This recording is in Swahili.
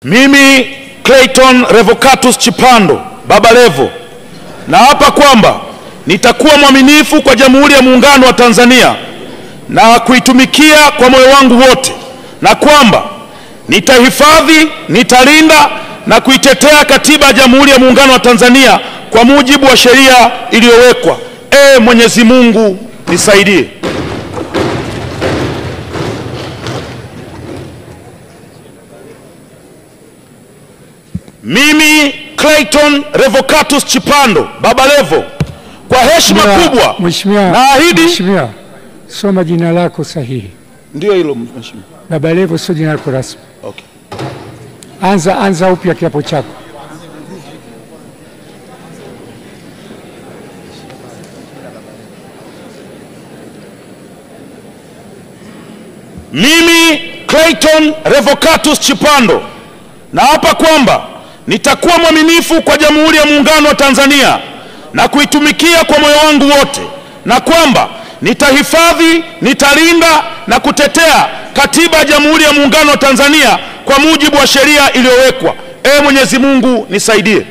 Mimi Clayton Revocatus Chipando Baba Levo naapa kwamba nitakuwa mwaminifu kwa Jamhuri ya Muungano wa Tanzania na kuitumikia kwa moyo wangu wote, na kwamba nitahifadhi, nitalinda na kuitetea Katiba ya Jamhuri ya Muungano wa Tanzania kwa mujibu wa sheria iliyowekwa. Mwenyezi Mungu nisaidie. Mimi Clayton Revocatus Chipando Baba Levo kwa heshima kubwa naahidi. Mheshimiwa, soma jina lako sahihi. Ndio hilo mheshimiwa. Baba Levo sio jina lako rasmi. Okay. Anza upya kiapo chako. Mimi Clayton Revocatus Chipando naapa kwamba nitakuwa mwaminifu kwa Jamhuri ya Muungano wa Tanzania na kuitumikia kwa moyo wangu wote, na kwamba nitahifadhi, nitalinda na kutetea Katiba ya Jamhuri ya Muungano wa Tanzania kwa mujibu wa sheria iliyowekwa. Mwenyezi Mungu nisaidie.